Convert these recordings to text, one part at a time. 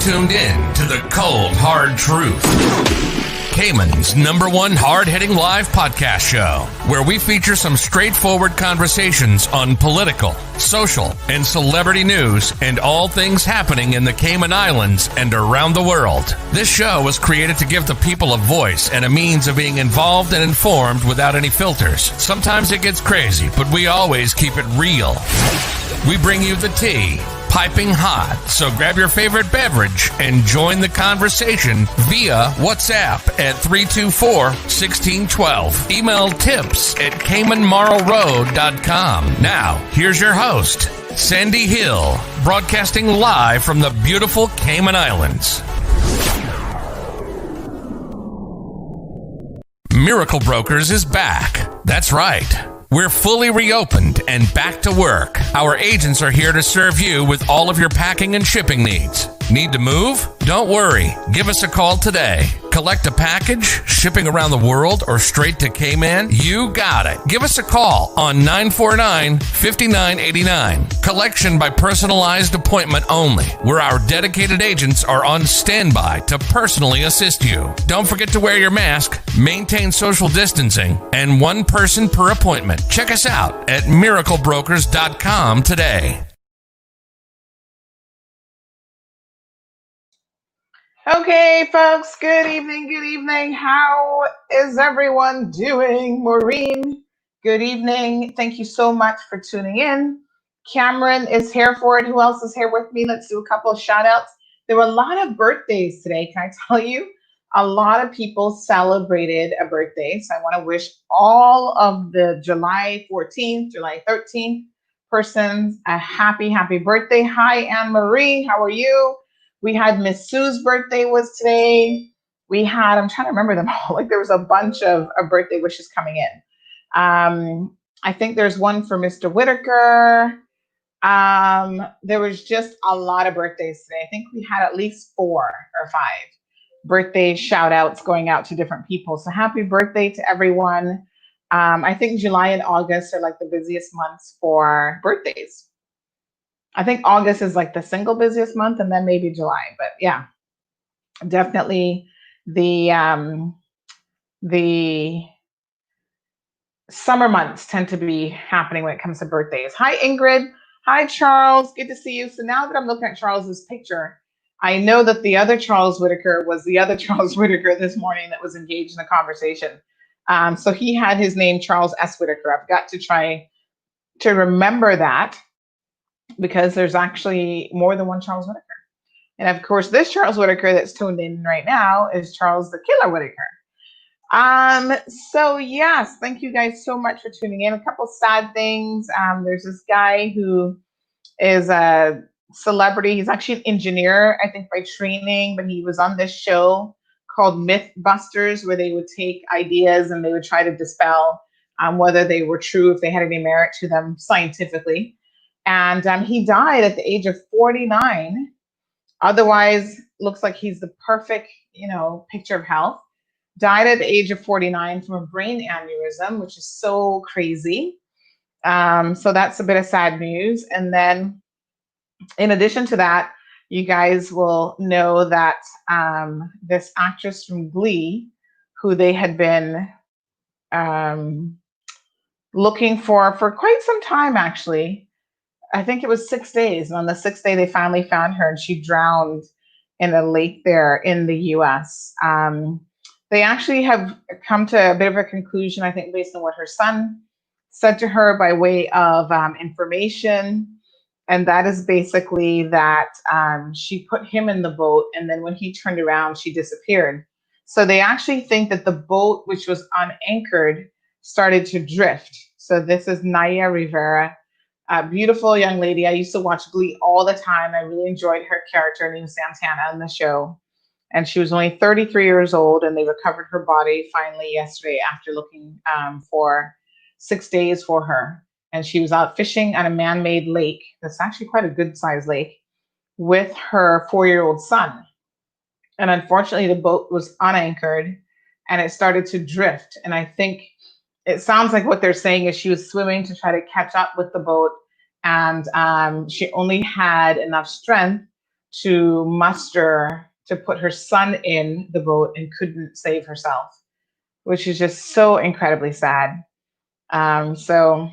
tuned in to the cold, hard truth. Cayman's #1 hard-hitting live podcast show, where we feature some straightforward conversations on political, social, and celebrity news and all things happening in the Cayman Islands and around the world. This show was created to give the people a voice and a means of being involved and informed without any filters. Sometimes it gets crazy, but we always keep it real. We bring you the tea, piping hot, so grab your favorite beverage and join the conversation via WhatsApp at 324-1612. Email tips at CaymanMarlRoad.com. Now, here's your host, Sandy Hill, broadcasting live from the beautiful Cayman Islands. Miracle Brokers is back. That's right. We're fully reopened and back to work. Our agents are here to serve you with all of your packing and shipping needs. Need to move? Don't worry. Give us a call today. Collect a package, shipping around the world, or straight to Cayman? You got it. Give us a call on 949-5989. Collection by personalized appointment only, where our dedicated agents are on standby to personally assist you. Don't forget to wear your mask, maintain social distancing, and one person per appointment. Check us out at miraclebrokers.com today. Okay, folks, good evening, good evening. How is everyone doing? Maureen, good evening. Thank you so much for tuning in. Cameron is here for it. Who else is here with me? Let's do a couple of shout outs. There were a lot of birthdays today, can I tell you? A lot of people celebrated a birthday. So I want to wish all of the July 14th, July 13th persons a happy, happy birthday. Hi, Anne-Marie, how are you? We had Miss Sue's birthday was today. We had, I'm trying to remember them all. Like there was a bunch of birthday wishes coming in. I think there's one for Mr. Whitaker. There was just a lot of birthdays today. I think we had at least 4 or 5 birthday shout outs going out to different people. So happy birthday to everyone. I think July and August are like the busiest months for birthdays. I think August is like the single busiest month, and then maybe July. But yeah, definitely the summer months tend to be happening when it comes to birthdays. Hi, Ingrid. Hi, Charles. Good to see you. So now that I'm looking at Charles's picture, I know that the other Charles Whitaker was the other Charles Whitaker this morning that was engaged in the conversation. So he had his name Charles S. Whitaker. I've got to try to remember that, because there's actually more than one Charles Whitaker. And of course, this Charles Whitaker that's tuned in right now is Charles the Killer Whitaker. So yes, thank you guys so much for tuning in. A couple sad things. There's this guy who is a celebrity. He's actually an engineer, I think, by training, but he was on this show called Mythbusters, where they would take ideas and they would try to dispel whether they were true, if they had any merit to them scientifically. And he died at the age of 49. Otherwise, looks like he's the perfect, picture of health. Died at the age of 49 from a brain aneurysm, which is so crazy. So that's a bit of sad news. And then in addition to that, you guys will know that this actress from Glee, who they had been looking for quite some time, actually, I think it was 6 days. And on the 6th day, they finally found her, and she drowned in a lake there in the US. They actually have come to a bit of a conclusion, I think, based on what her son said to her by way of information. And that is basically that she put him in the boat, and then when he turned around, she disappeared. So they actually think that the boat, which was unanchored, started to drift. So this is Naya Rivera. A beautiful young lady. I used to watch Glee all the time. I really enjoyed her character named Santana in the show. And she was only 33 years old, and they recovered her body finally yesterday after looking for 6 days for her. And she was out fishing at a man-made lake. That's actually quite a good-sized lake, with her 4-year-old son. And unfortunately, the boat was unanchored, and it started to drift. And I think it sounds like what they're saying is she was swimming to try to catch up with the boat, and she only had enough strength to muster to put her son in the boat and couldn't save herself, which is just so incredibly sad. So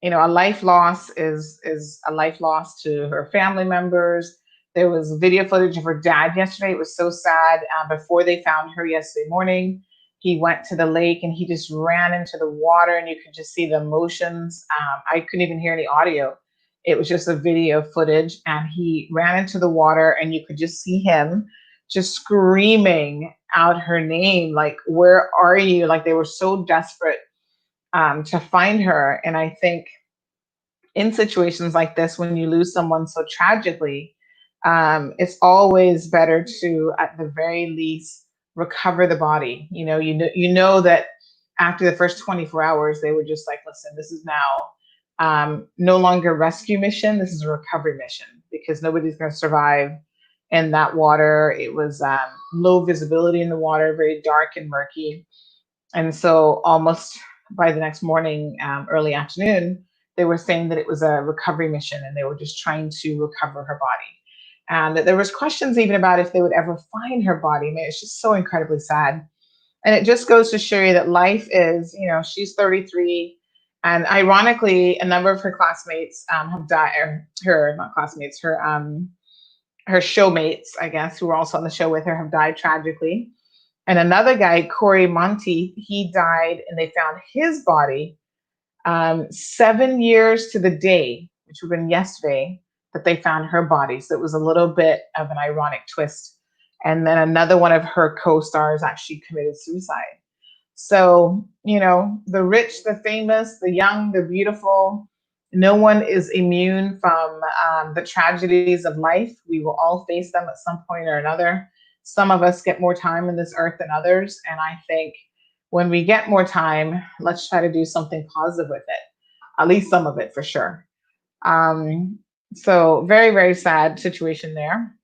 a life loss is a life loss to her family members. There was video footage of her dad yesterday. It was so sad. Before they found her yesterday morning, he went to the lake and he just ran into the water, and you could just see the emotions. I couldn't even hear any audio. It was just a video footage, and he ran into the water, and you could just see him just screaming out her name, like, "Where are you?" Like, they were so desperate to find her. And I think in situations like this, when you lose someone so tragically, it's always better to, at the very least, recover the body. You know that after the first 24 hours, they were just like, "Listen, this is now no longer a rescue mission. This is a recovery mission, because nobody's going to survive in that water." It was low visibility in the water, very dark and murky. And so almost by the next morning, early afternoon, they were saying that it was a recovery mission and they were just trying to recover her body. And that there was questions even about if they would ever find her body. I mean, it's just so incredibly sad. And it just goes to show you that life is, she's 33. And ironically, a number of her classmates have died, or her, not classmates, her showmates, I guess, who were also on the show with her, have died tragically. And another guy, Corey Monty, he died, and they found his body 7 years to the day, which would have been yesterday, that they found her body. So it was a little bit of an ironic twist. And then another one of her co-stars actually committed suicide. So, the rich, the famous, the young, the beautiful, no one is immune from the tragedies of life. We will all face them at some point or another. Some of us get more time in this earth than others. And I think when we get more time, let's try to do something positive with it, at least some of it for sure. So very, very sad situation there.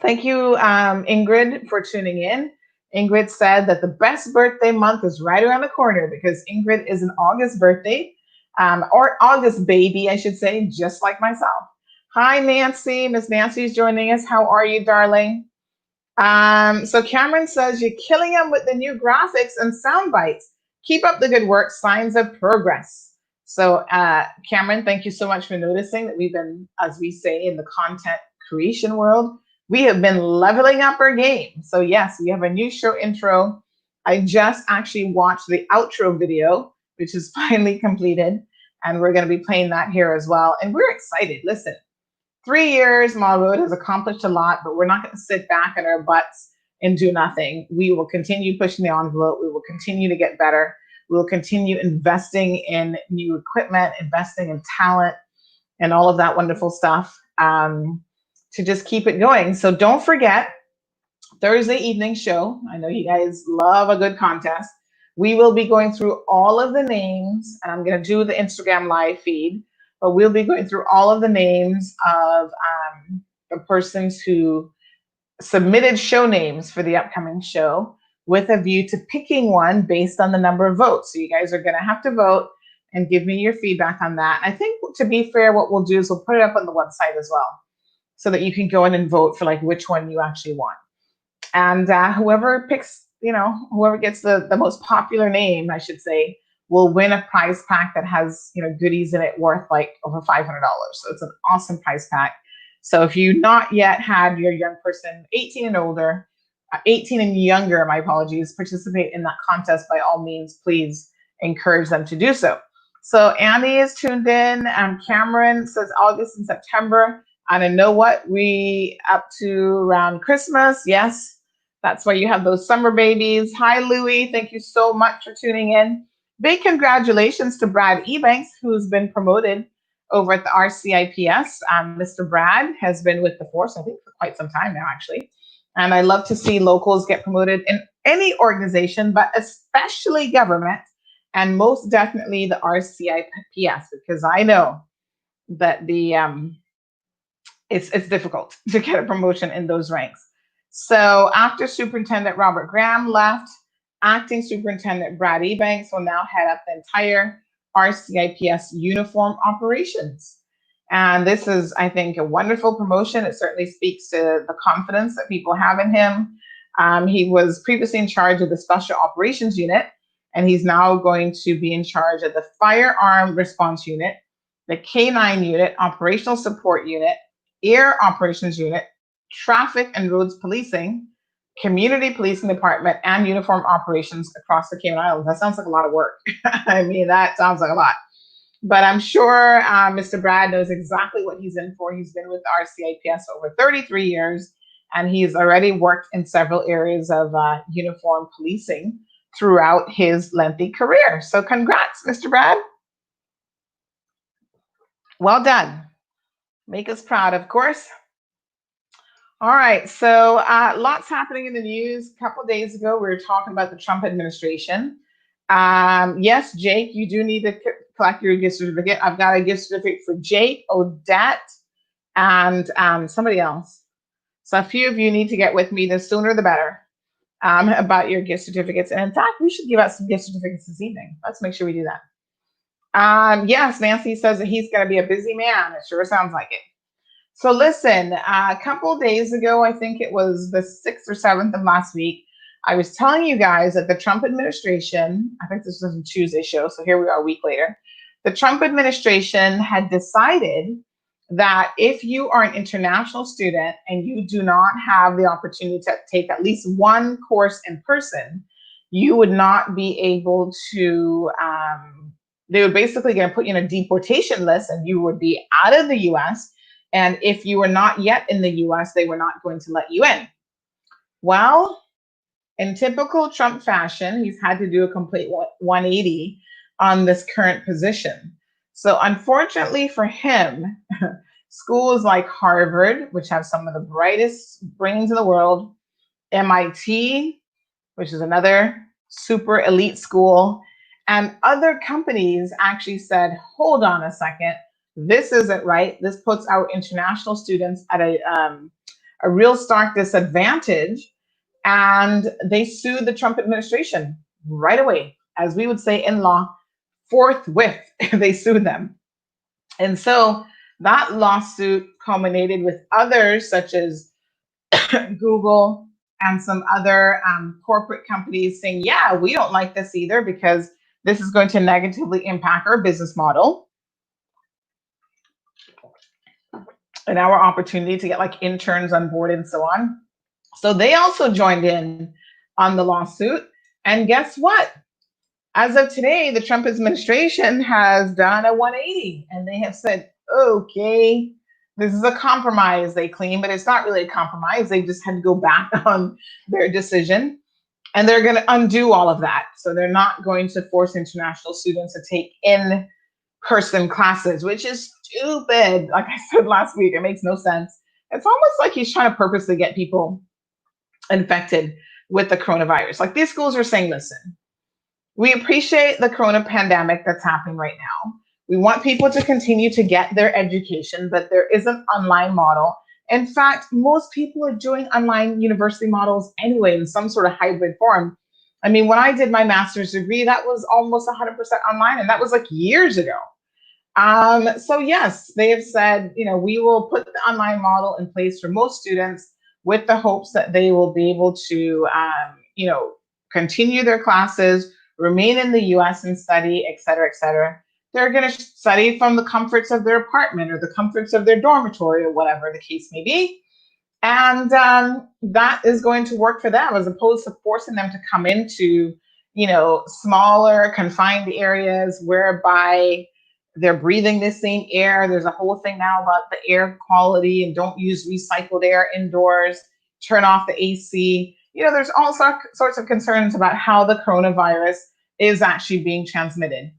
Thank you, Ingrid, for tuning in. Ingrid said that the best birthday month is right around the corner, because Ingrid is an August birthday, or August baby, I should say, just like myself. Hi, Nancy. Miss Nancy's joining us. How are you, darling? So Cameron says, "You're killing them with the new graphics and sound bites. Keep up the good work. Signs of progress." So Cameron, thank you so much for noticing that we've been, as we say in the content creation world, we have been leveling up our game. So yes, we have a new show intro. I just actually watched the outro video, which is finally completed, and we're going to be playing that here as well. And we're excited. Listen, 3 years, Mall Road has accomplished a lot, but we're not going to sit back on our butts and do nothing. We will continue pushing the envelope. We will continue to get better. We will continue investing in new equipment, investing in talent, and all of that wonderful stuff to just keep it going. So don't forget, Thursday evening show. I know you guys love a good contest. We will be going through all of the names, and I'm going to do the Instagram live feed, but we'll be going through all of the names of the persons who submitted show names for the upcoming show, with a view to picking one based on the number of votes. So you guys are going to have to vote and give me your feedback on that. I think, to be fair, what we'll do is we'll put it up on the website as well, so that you can go in and vote for like which one you actually want. And whoever picks, whoever gets the most popular name, I should say, will win a prize pack that has, goodies in it worth like over $500. So it's an awesome prize pack. So if you not yet had your young person, 18 and older, 18 and younger, my apologies, participate in that contest, by all means, please encourage them to do so. So Annie is tuned in, and Cameron says August and September. And I know what, we up to around Christmas. Yes, that's why you have those summer babies. Hi, Louie. Thank you so much for tuning in. Big congratulations to Brad Ebanks, who's been promoted over at the RCIPS. Mr. Brad has been with the force, I think, for quite some time now, actually. And I love to see locals get promoted in any organization, but especially government, and most definitely the RCIPS, because I know that it's difficult to get a promotion in those ranks. So after Superintendent Robert Graham left, Acting Superintendent Brad Ebanks will now head up the entire RCIPS uniform operations. And this is, I think, a wonderful promotion. It certainly speaks to the confidence that people have in him. He was previously in charge of the Special Operations Unit, and he's now going to be in charge of the Firearm Response Unit, the K9 Unit, Operational Support Unit, Air Operations Unit, Traffic and Roads Policing, Community Policing Department, and Uniform Operations across the Cayman Islands. That sounds like a lot of work. I mean, that sounds like a lot. But I'm sure Mr. Brad knows exactly what he's in for. He's been with RCIPS over 33 years, and he's already worked in several areas of uniform policing throughout his lengthy career. So congrats, Mr. Brad. Well done. Make us proud, of course. All right, so lots happening in the news. A couple days ago, we were talking about the Trump administration. Yes, Jake, you do need to collect your gift certificate. I've got a gift certificate for Jake, Odette, and somebody else. So a few of you need to get with me. The sooner the better about your gift certificates. And in fact, we should give out some gift certificates this evening. Let's make sure we do that. Yes, Nancy says that he's going to be a busy man. It sure sounds like it. So listen, a couple days ago, I think it was the 6th or 7th of last week, I was telling you guys that the Trump administration, I think this was a Tuesday show, so here we are a week later, the Trump administration had decided that if you are an international student and you do not have the opportunity to take at least one course in person, you would not be able to, they would basically going to put you in a deportation list and you would be out of the US. And if you were not yet in the US, they were not going to let you in. Well, in typical Trump fashion, he's had to do a complete 180 on this current position. So unfortunately for him, schools like Harvard, which have some of the brightest brains in the world, MIT, which is another super elite school, and other companies actually said, hold on a second, this isn't right. This puts our international students at a real stark disadvantage. And they sued the Trump administration right away, as we would say in law, forthwith. They sued them. And so that lawsuit culminated with others such as Google and some other corporate companies saying, yeah, we don't like this either because this is going to negatively impact our business model and our opportunity to get like interns on board and so on. So they also joined in on the lawsuit. And guess what? As of today, the Trump administration has done a 180 and they have said, okay, this is a compromise, they claim, but it's not really a compromise. They just had to go back on their decision and they're going to undo all of that. So they're not going to force international students to take in-person classes, which is stupid. Like I said last week, it makes no sense. It's almost like he's trying to purposely get people infected with the coronavirus. Like these schools are saying, listen, we appreciate the corona pandemic that's happening right now. We want people to continue to get their education, but there is an online model. In fact, most people are doing online university models anyway in some sort of hybrid form. I mean, when I did my master's degree, that was almost 100% online, and that was like years ago. So yes, they have said, you know, we will put the online model in place for most students with the hopes that they will be able to, you know, continue their classes, remain in the US and study, et cetera, et cetera. They're going to study from the comforts of their apartment or the comforts of their dormitory or whatever the case may be. And that is going to work for them as opposed to forcing them to come into, you know, smaller confined areas whereby they're breathing the same air. There's a whole thing now about the air quality and don't use recycled air indoors, turn off the AC. You know, there's all sorts of concerns about how the coronavirus is actually being transmitted.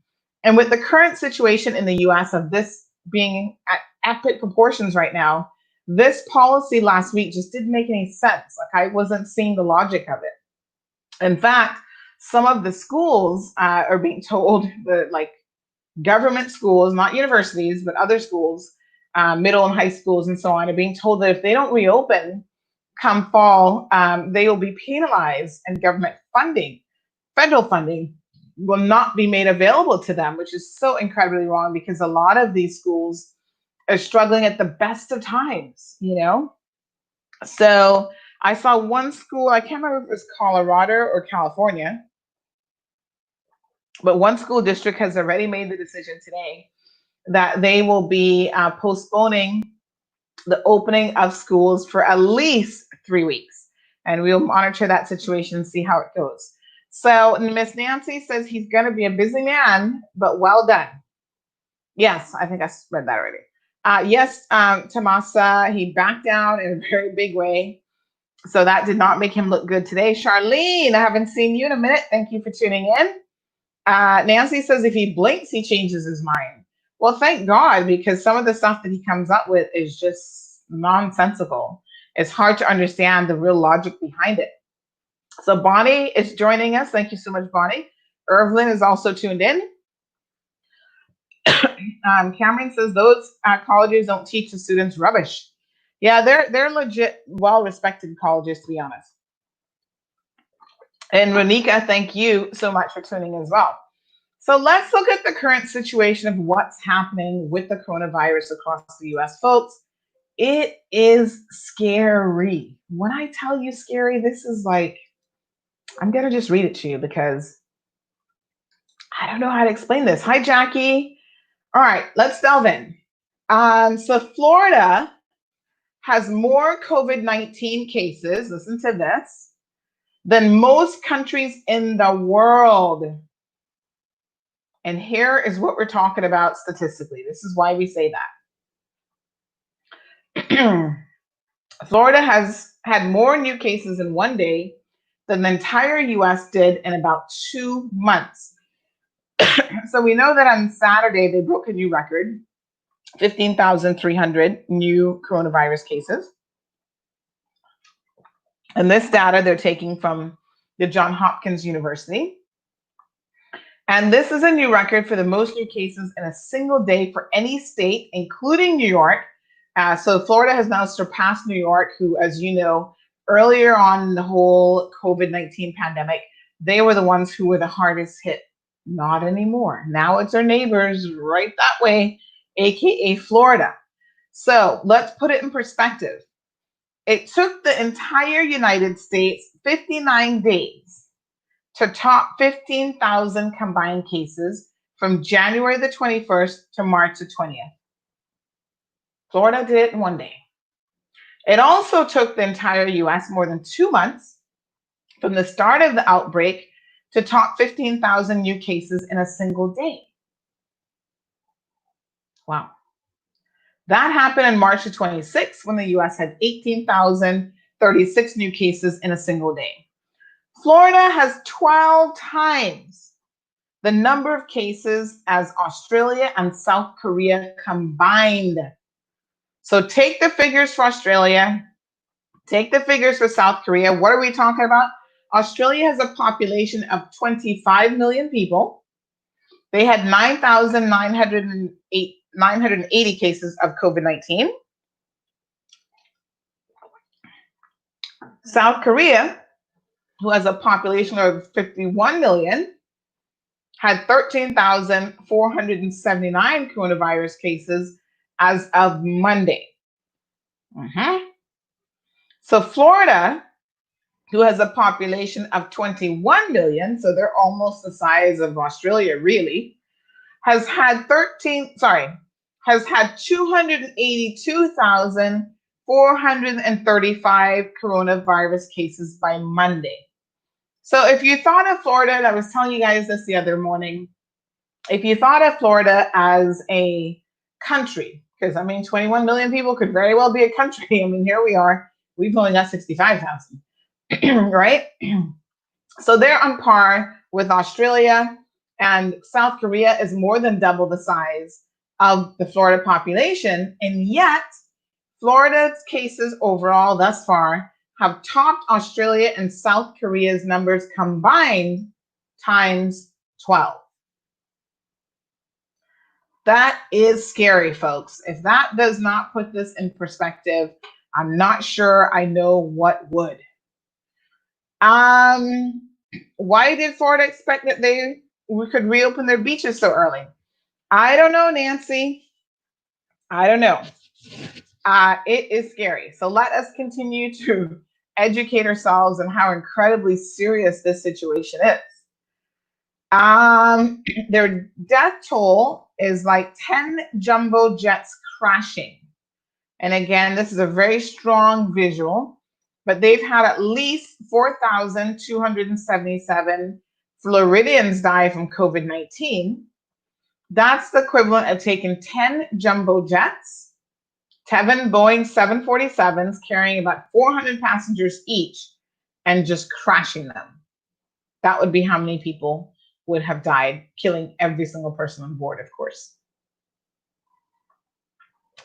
And with the current situation in the US of this being at epic proportions right now, this policy last week just didn't make any sense. Like I wasn't seeing the logic of it. In fact, some of the schools are being told that like government schools, not universities, but other schools, middle and high schools and so on, are being told that if they don't reopen come fall, they will be penalized and government funding, federal funding, will not be made available to them, which is so incredibly wrong because a lot of these schools is struggling at the best of times, you know? So I saw one school, I can't remember if it was Colorado or California, but one school district has already made the decision today that they will be postponing the opening of schools for at least 3 weeks. And we'll monitor that situation and see how it goes. So Miss Nancy says he's going to be a busy man, but well done. Yes, I think I read that already. Yes, Tomasa, he backed down in a very big way. So that did not make him look good today. Charlene, I haven't seen you in a minute. Thank you for tuning in. Nancy says if he blinks, he changes his mind. Well, thank God, because some of the stuff that he comes up with is just nonsensical. It's hard to understand the real logic behind it. So Bonnie is joining us. Thank you so much, Bonnie. Irvlyn is also tuned in. Cameron says those colleges don't teach the students rubbish. Yeah, they're legit, well-respected colleges, to be honest. And Ronika, thank you so much for tuning in as well. So let's look at the current situation of what's happening with the coronavirus across the US, folks. It is scary. When I tell you scary, this is like, I'm going to just read it to you because I don't know how to explain this. Hi, Jackie. All right, let's delve in. So Florida has more COVID-19 cases, listen to this, than most countries in the world. And here is what we're talking about statistically. This is why we say that. Florida has had more new cases in one day than the entire US did in about 2 months. So we know that on Saturday, they broke a new record, 15,300 new coronavirus cases. And this data they're taking from the Johns Hopkins University. And this is a new record for the most new cases in a single day for any state, including New York. So Florida has now surpassed New York, who, as you know, earlier on in the whole COVID-19 pandemic, they were the ones who were the hardest hit. Not anymore. Now it's our neighbors right that way, aka Florida. So let's put it in perspective. It took the entire United States 59 days to top 15,000 combined cases from January the 21st to March the 20th. Florida did it in one day. It also took the entire US more than 2 months from the start of the outbreak to top 15,000 new cases in a single day. Wow. That happened in March of 26 when the US had 18,036 new cases in a single day. Florida has 12 times the number of cases as Australia and South Korea combined. So take the figures for Australia, take the figures for South Korea. What are we talking about? Australia has a population of 25 million people. They had 980 cases of COVID-19. South Korea, who has a population of 51 million, had 13,479 coronavirus cases as of Monday. So Florida, who has a population of 21 million, so they're almost the size of Australia, really, has had 282,435 coronavirus cases by Monday. So if you thought of Florida, and I was telling you guys this the other morning, if you thought of Florida as a country, because I mean, 21 million people could very well be a country. I mean, here we are, we've only got 65,000, right? So they're on par with Australia, and South Korea is more than double the size of the Florida population. And yet, Florida's cases overall thus far have topped Australia and South Korea's numbers combined times 12. That is scary, folks. If that does not put this in perspective, I'm not sure I know what would. Why did Florida expect that we could reopen their beaches so early? I don't know, Nancy. I don't know. It is scary. So let us continue to educate ourselves on how incredibly serious this situation is. Their death toll is like 10 jumbo jets crashing. And again, this is a very strong visual, but they've had at least 4,277 Floridians die from COVID-19. That's the equivalent of taking 10 jumbo jets, 7 Boeing 747s carrying about 400 passengers each, and just crashing them. That would be how many people would have died, killing every single person on board, of course.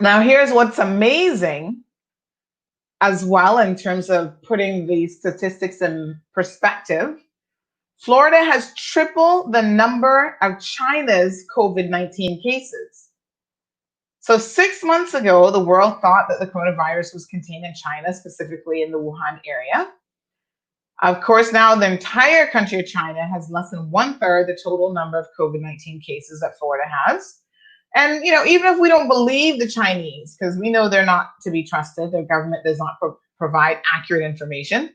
Now, here's what's amazing as well in terms of putting these statistics in perspective. Florida has triple the number of China's COVID-19 cases. So 6 months ago, the world thought that the coronavirus was contained in China, specifically in the Wuhan area. Of course, now the entire country of China has less than 1/3 the total number of COVID-19 cases that Florida has. And, even if we don't believe the Chinese, because we know they're not to be trusted, their government does not provide accurate information.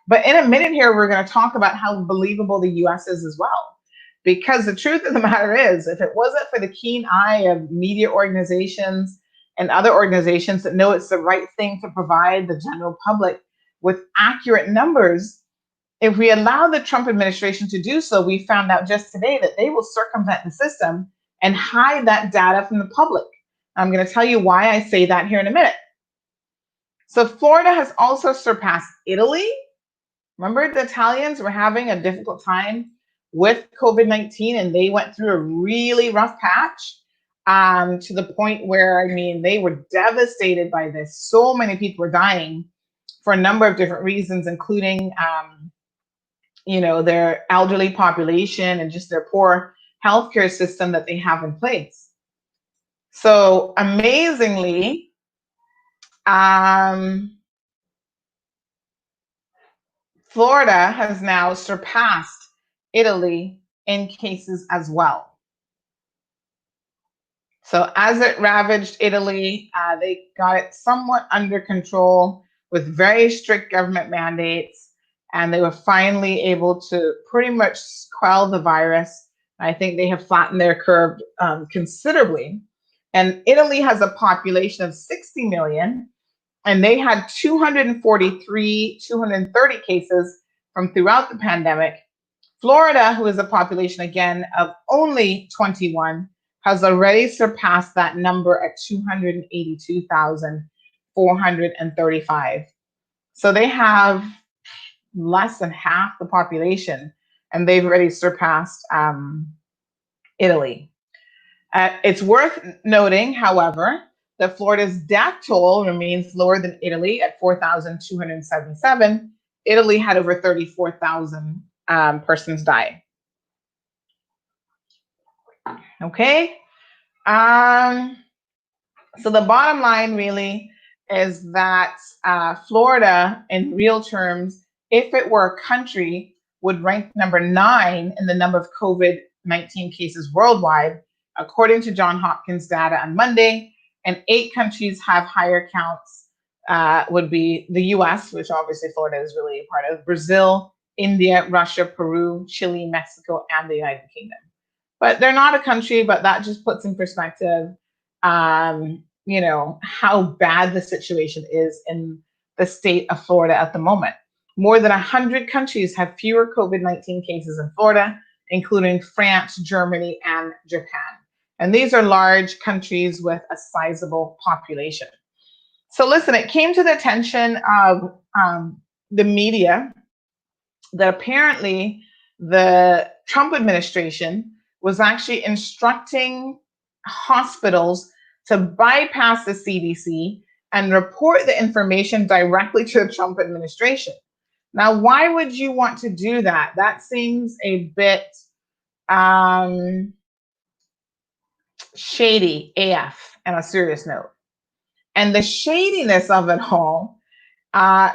But in a minute here, we're going to talk about how believable the US is as well. Because the truth of the matter is, if it wasn't for the keen eye of media organizations and other organizations that know it's the right thing to provide the general public with accurate numbers, if we allow the Trump administration to do so, we found out just today that they will circumvent the system and hide that data from the public. I'm going to tell you why I say that here in a minute. So Florida has also surpassed Italy. Remember, the Italians were having a difficult time with COVID-19, and they went through a really rough patch to the point where, they were devastated by this. So many people were dying for a number of different reasons, including, their elderly population and just their poor healthcare system that they have in place. So amazingly, Florida has now surpassed Italy in cases as well. So as it ravaged Italy, they got it somewhat under control with very strict government mandates, and they were finally able to pretty much quell the virus. I think they have flattened their curve considerably. And Italy has a population of 60 million, and they had 230 cases from throughout the pandemic. Florida, who has a population, again, of only 21, has already surpassed that number at 282,435. So they have less than half the population, and they've already surpassed Italy. It's worth noting, however, that Florida's death toll remains lower than Italy at 4,277. Italy had over 34,000 persons die. Okay. So the bottom line really is that Florida, in real terms, if it were a country, would rank number 9 in the number of COVID-19 cases worldwide, according to Johns Hopkins data on Monday. And 8 countries have higher counts, would be the US, which obviously Florida is really a part of, Brazil, India, Russia, Peru, Chile, Mexico, and the United Kingdom. But they're not a country, but that just puts in perspective, how bad the situation is in the state of Florida at the moment. More than 100 countries have fewer COVID-19 cases in Florida, including France, Germany, and Japan. And these are large countries with a sizable population. So listen, it came to the attention of the media that apparently the Trump administration was actually instructing hospitals to bypass the CDC and report the information directly to the Trump administration. Now, why would you want to do that? That seems a bit shady AF on a serious note. And the shadiness of it all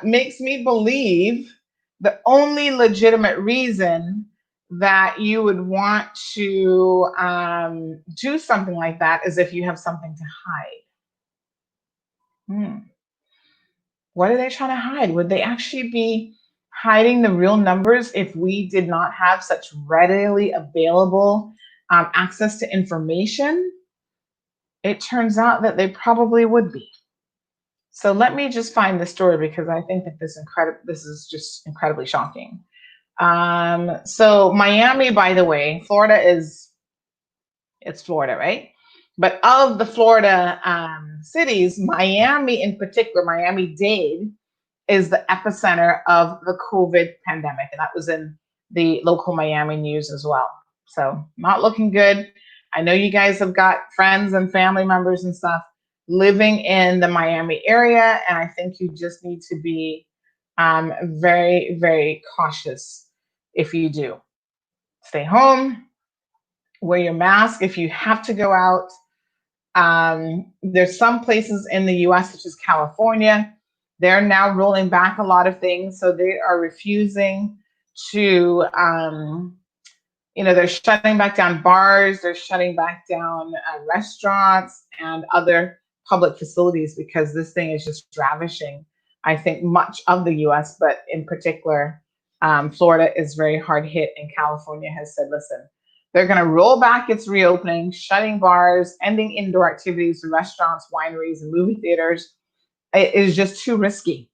makes me believe the only legitimate reason that you would want to do something like that is if you have something to hide. Hmm. What are they trying to hide? Would they actually be hiding the real numbers if we did not have such readily available access to information? It turns out that they probably would be. So let me just find the story because I think that this is just incredibly shocking. So Miami, by the way, Florida is it's Florida, right? But of the Florida cities, Miami in particular, Miami-Dade is the epicenter of the COVID pandemic, and that was in the local Miami news as well. So not looking good. I know you guys have got friends and family members and stuff living in the Miami area, and I think you just need to be very, very cautious if you do. Stay home, wear your mask if you have to go out. There's some places in the US, such as California, they're now rolling back a lot of things. So they are refusing to, they're shutting back down bars, they're shutting back down restaurants and other public facilities because this thing is just ravishing, I think, much of the US, but in particular, Florida is very hard hit, and California has said, listen, they're going to roll back its reopening, shutting bars, ending indoor activities, restaurants, wineries, and movie theaters. It is just too risky.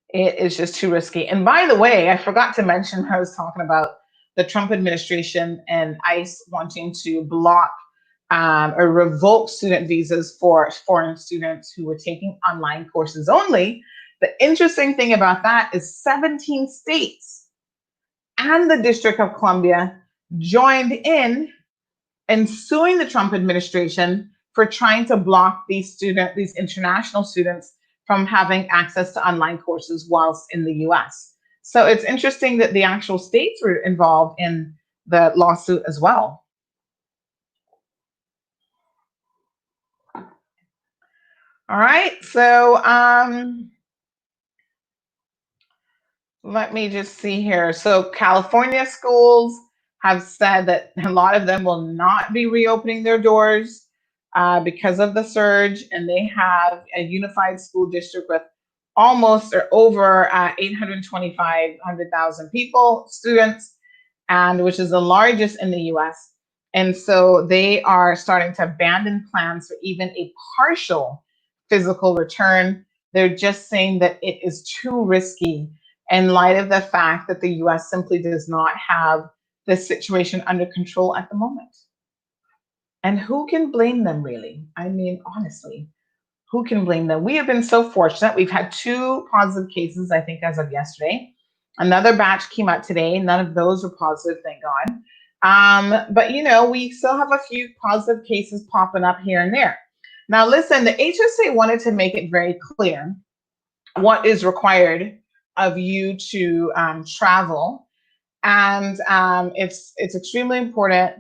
It is just too risky. And by the way, I forgot to mention, I was talking about the Trump administration and ICE wanting to block or revoke student visas for foreign students who were taking online courses only. The interesting thing about that is 17 states and the District of Columbia joined in suing the Trump administration for trying to block these international students from having access to online courses whilst in the US. So it's interesting that the actual states were involved in the lawsuit as well. All right, so let me just see here. So California schools have said that a lot of them will not be reopening their doors because of the surge, and they have a unified school district with almost or over 825,000 people, students, and which is the largest in the US. And so they are starting to abandon plans for even a partial physical return. They're just saying that it is too risky in light of the fact that the US simply does not have this situation under control at the moment. And who can blame them, really? I mean, honestly, who can blame them? We have been so fortunate. We've had 2 positive cases, I think, as of yesterday. Another batch came out today. None of those were positive, thank God. But, we still have a few positive cases popping up here and there. Now, listen, the HSA wanted to make it very clear what is required of you to travel. And it's extremely important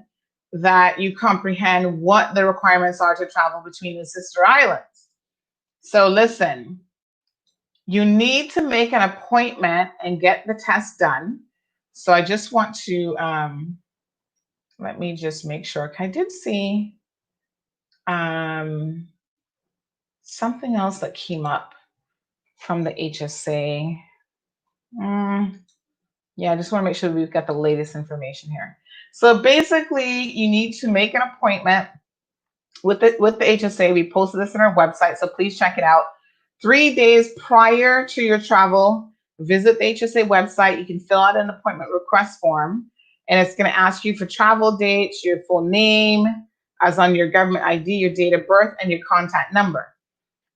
that you comprehend what the requirements are to travel between the sister islands. So listen, you need to make an appointment and get the test done. So I just want to, let me just make sure. I did see something else that came up from the HSA. Yeah, I just want to make sure we've got the latest information here. So basically, you need to make an appointment with the HSA. We posted this on our website, so please check it out. 3 days prior to your travel, visit the HSA website. You can fill out an appointment request form, and it's going to ask you for travel dates, your full name, as on your government ID, your date of birth, and your contact number.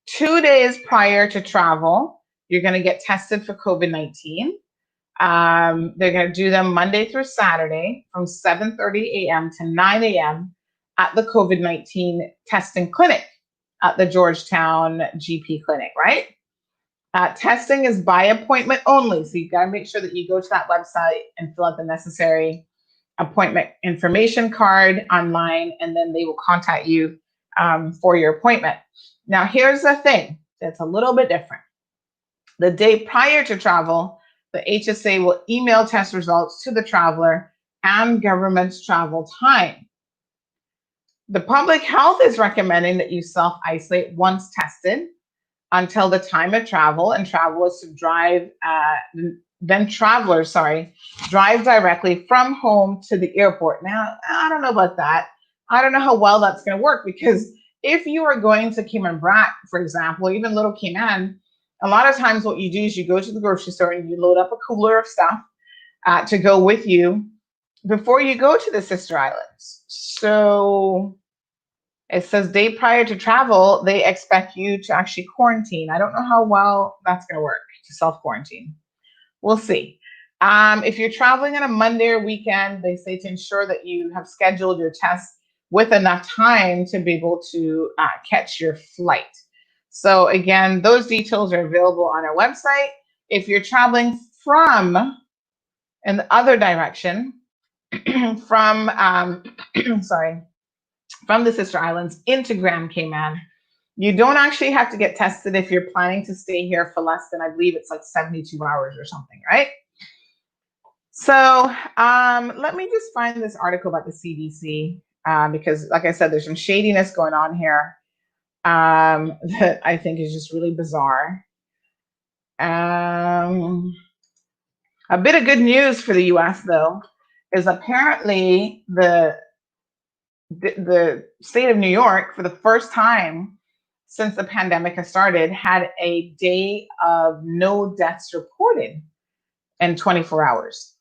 2 days prior to travel, you're going to get tested for COVID-19. They're going to do them Monday through Saturday from 7:30 a.m. to 9 a.m. at the COVID-19 testing clinic at the Georgetown GP clinic, right? Testing is by appointment only. So you've got to make sure that you go to that website and fill out the necessary appointment information card online, and then they will contact you for your appointment. Now, here's the thing that's a little bit different. The day prior to travel, the HSA will email test results to the traveler and government's travel time. The public health is recommending that you self-isolate once tested until the time of travel, and travelers to drive, then travelers, sorry, drive directly from home to the airport. Now, I don't know about that. I don't know how well that's going to work, because if you are going to Cayman Brac, for example, even Little Cayman, a lot of times what you do is you go to the grocery store and you load up a cooler of stuff to go with you before you go to the sister islands. So it says day prior to travel, they expect you to actually quarantine. I don't know how well that's going to work, to self quarantine. We'll see. If you're traveling on a Monday or weekend, they say to ensure that you have scheduled your test with enough time to be able to catch your flight. So again, those details are available on our website. If you're traveling from in the other direction, from sorry, from the sister islands into Grand Cayman, you don't actually have to get tested if you're planning to stay here for less than, I believe it's like 72 hours or something, right? So let me just find this article about the CDC, because like I said, there's some shadiness going on here that I think is just really bizarre. A bit of good news for the US, though, is apparently the state of New York, for the first time since the pandemic has started, had a day of no deaths reported in 24 hours.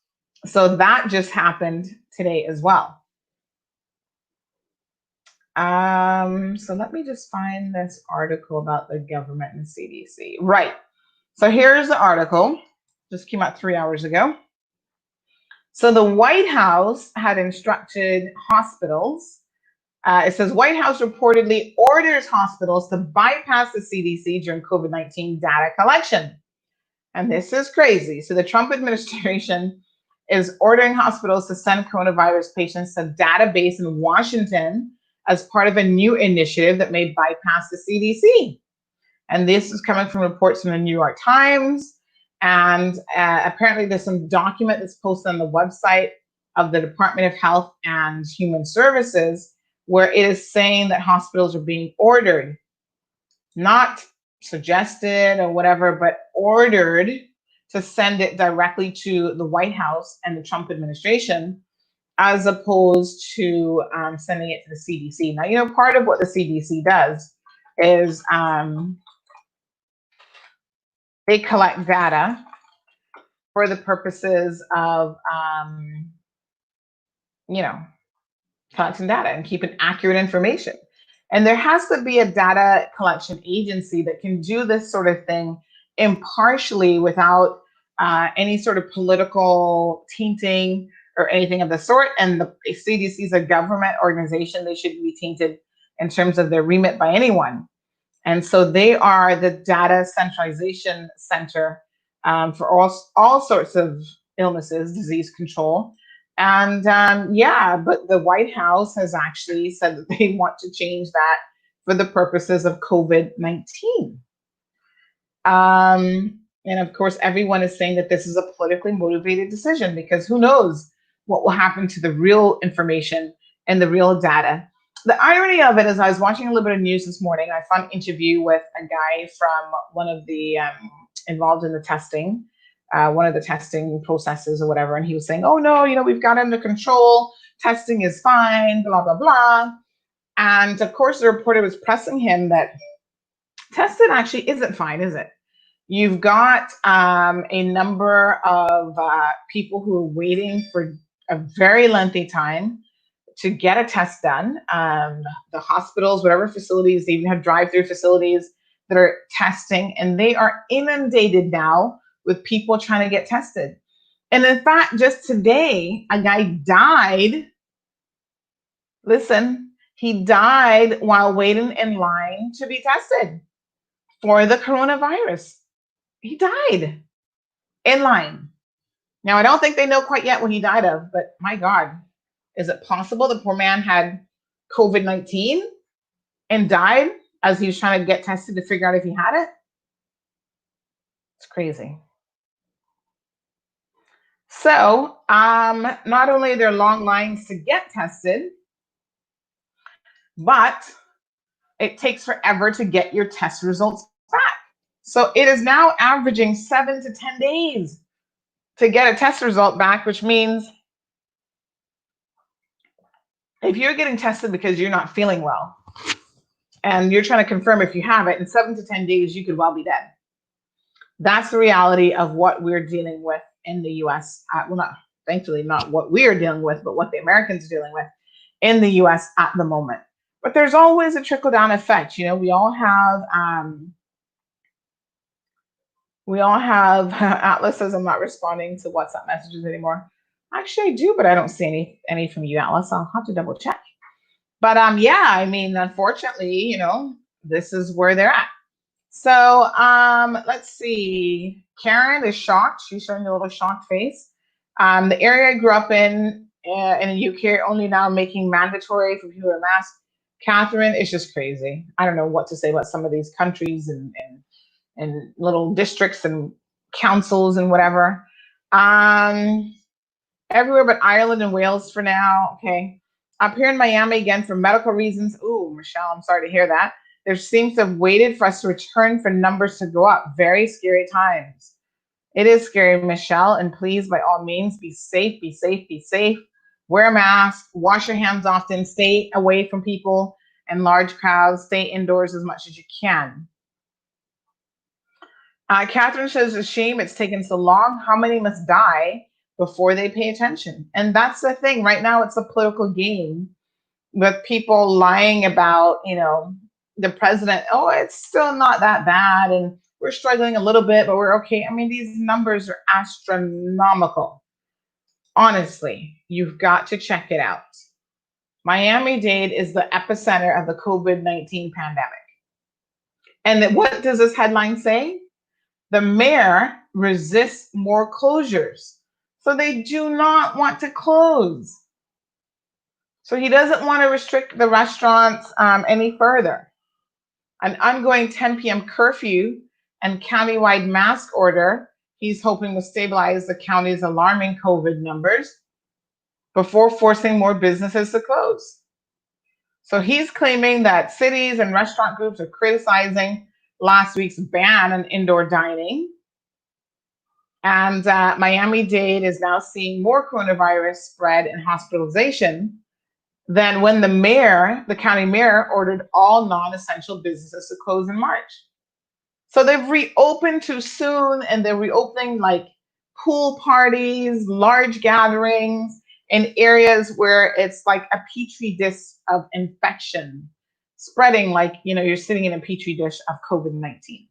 So that just happened today as well. So let me just find this article about the government and CDC. Right. So here's the article. Just came out 3 hours ago. So the White House had instructed hospitals. It says White House reportedly orders hospitals to bypass the CDC during COVID-19 data collection. And this is crazy. So the Trump administration is ordering hospitals to send coronavirus patients to a database in Washington as part of a new initiative that may bypass the CDC. And this is coming from reports from the New York Times. And apparently there's some document that's posted on the website of the Department of Health and Human Services, where it is saying that hospitals are being ordered, not suggested or whatever, but ordered to send it directly to the White House and the Trump administration, as opposed to sending it to the CDC. Now, you know, part of what the CDC does is they collect data for the purposes of, you know, collecting data and keeping accurate information. And there has to be a data collection agency that can do this sort of thing impartially without any sort of political tainting or anything of the sort. And the CDC is a government organization. They shouldn't be tainted in terms of their remit by anyone. And so they are the data centralization center for all sorts of illnesses, disease control. And yeah, but the White House has actually said that they want to change that for the purposes of COVID-19. And of course, everyone is saying that this is a politically motivated decision, because who knows what will happen to the real information and the real data. The irony of it is, I was watching a little bit of news this morning. I found an interview with a guy from one of the involved in the testing, one of the testing processes or whatever. And he was saying, oh no, you know, we've got it under control. Testing is fine, blah, blah, blah. And of course, the reporter was pressing him that testing actually isn't fine, is it? You've got a number of people who are waiting for a very lengthy time to get a test done. The hospitals, whatever facilities, they even have drive-through facilities that are testing, and they are inundated now with people trying to get tested. And in fact, just today, a guy died. Listen, he died while waiting in line to be tested for the coronavirus. He died in line. Now, I don't think they know quite yet what he died of, but my God, is it possible the poor man had COVID-19 and died as he was trying to get tested to figure out if he had it? It's crazy. So not only are there long lines to get tested, but it takes forever to get your test results back. So it is now averaging 7 to 10 days to get a test result back, which means if you're getting tested because you're not feeling well and you're trying to confirm if you have it, in 7 to 10 days, you could well be dead. That's the reality of what we're dealing with in the US. Well, not thankfully, not what we're dealing with, but what the Americans are dealing with in the US at the moment. But there's always a trickle down effect. You know, we all have Atlas says I'm not responding to WhatsApp messages anymore. Actually, I do, but I don't see any from you, Atlas. I'll have to double check. But yeah, I mean, unfortunately, you know, this is where they're at. So let's see. Karen is shocked. She's showing a little shocked face. The area I grew up in the UK only now making mandatory for people to wear masks. Catherine, it's just crazy. I don't know what to say about some of these countries and little districts and councils and whatever. Everywhere but Ireland and Wales for now. Okay. Up here in Miami again for medical reasons. Ooh, Michelle, I'm sorry to hear that. There seems to have waited for us to return for numbers to go up. Very scary times. It is scary, Michelle. And please, by all means, be safe, be safe, be safe. Wear a mask, wash your hands often, stay away from people and large crowds, stay indoors as much as you can. Catherine says, a shame it's taken so long. How many must die before they pay attention? And that's the thing. Right now, it's a political game with people lying about, you know, the president. Oh, it's still not that bad. And we're struggling a little bit, but we're okay. I mean, these numbers are astronomical. Honestly, you've got to check it out. Miami-Dade is the epicenter of the COVID-19 pandemic. And what does this headline say? The mayor resists more closures. So they do not want to close. So he doesn't want to restrict the restaurants any further. An ongoing 10 p.m. curfew and countywide mask order, he's hoping to stabilize the county's alarming COVID numbers before forcing more businesses to close. So he's claiming that cities and restaurant groups are criticizing last week's ban on indoor dining. And Miami-Dade is now seeing more coronavirus spread and hospitalization than when the county mayor, ordered all non-essential businesses to close in March. So they've reopened too soon, and they're reopening like pool parties, large gatherings in areas where it's like a petri dish of infection spreading, like, you know, you're sitting in a petri dish of COVID-19.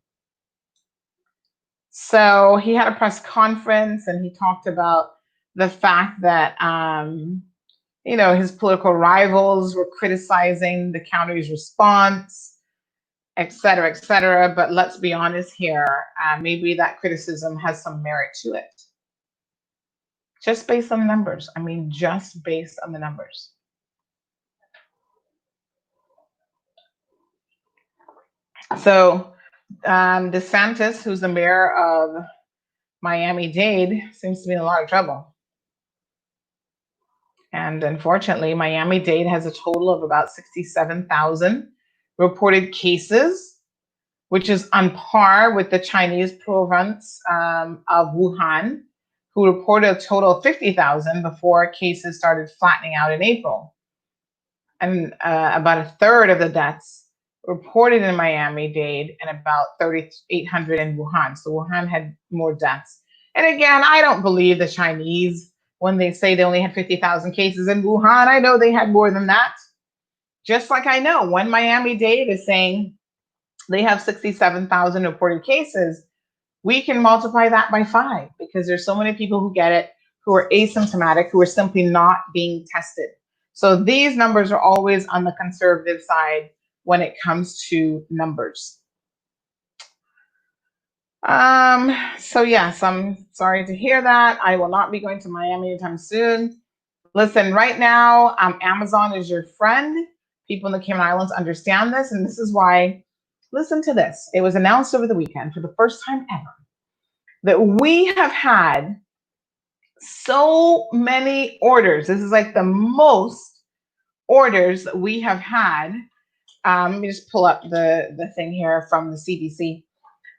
So he had a press conference and he talked about the fact that, you know, his political rivals were criticizing the county's response, et cetera, et cetera. But let's be honest here, maybe that criticism has some merit to it. Just based on the numbers. I mean, just based on the numbers. So DeSantis, who's the mayor of Miami-Dade, seems to be in a lot of trouble. And unfortunately, Miami-Dade has a total of about 67,000 reported cases, which is on par with the Chinese province of Wuhan, who reported a total of 50,000 before cases started flattening out in April. And about a third of the deaths reported in Miami-Dade and about 3,800 in Wuhan. So Wuhan had more deaths. And again, I don't believe the Chinese when they say they only had 50,000 cases in Wuhan. I know they had more than that. Just like I know when Miami-Dade is saying they have 67,000 reported cases, we can multiply that by 5 because there's so many people who get it, who are asymptomatic, who are simply not being tested. So these numbers are always on the conservative side when it comes to numbers. So yes, I'm sorry to hear that. I will not be going to Miami anytime soon. Listen, right now, Amazon is your friend. People in the Cayman Islands understand this, and this is why, listen to this. It was announced over the weekend for the first time ever that we have had so many orders. This is like the most orders that we have had. Let me just pull up the thing here from the CDC.